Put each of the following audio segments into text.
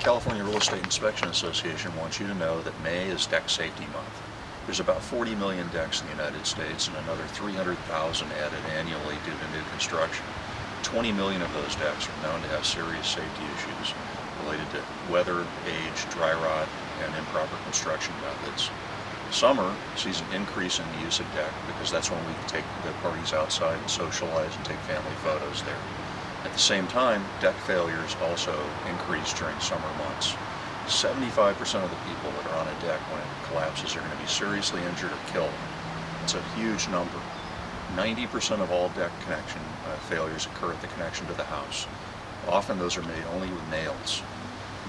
California Real Estate Inspection Association wants you to know that May is Deck Safety Month. There's about 40 million decks in the United States and another 300,000 added annually due to new construction. 20 million of those decks are known to have serious safety issues related to weather, age, dry rot, and improper construction methods. Summer sees an increase in the use of deck because that's when we take the parties outside and socialize and take family photos there. At the same time, deck failures also increase during summer months. 75% of the people that are on a deck when it collapses are going to be seriously injured or killed. It's a huge number. 90% of all deck connection failures occur at the connection to the house. Often those are made only with nails.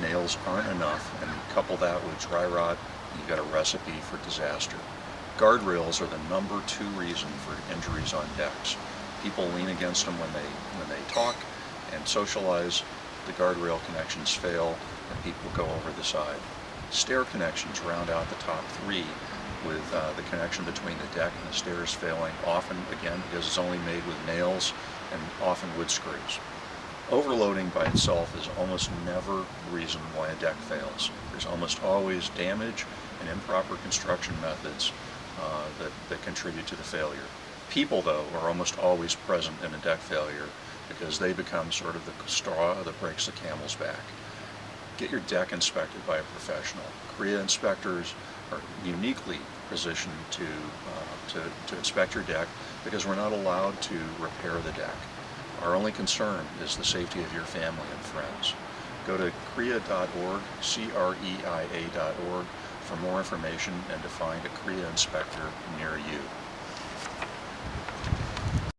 Nails aren't enough, and you couple that with dry rot, you've got a recipe for disaster. Guardrails are the #2 reason for injuries on decks. People lean against them when they talk and socialize. The guardrail connections fail and people go over the side. Stair connections round out the top 3, with the connection between the deck and the stairs failing, often, again, because it's only made with nails and often wood screws. Overloading by itself is almost never the reason why a deck fails. There's almost always damage and improper construction methods that contribute to the failure. People, though, are almost always present in a deck failure because they become sort of the straw that breaks the camel's back. Get your deck inspected by a professional. CREIA inspectors are uniquely positioned to inspect your deck because we're not allowed to repair the deck. Our only concern is the safety of your family and friends. Go to CREIA.org, CREIA.org, for more information and to find a CREIA inspector near you.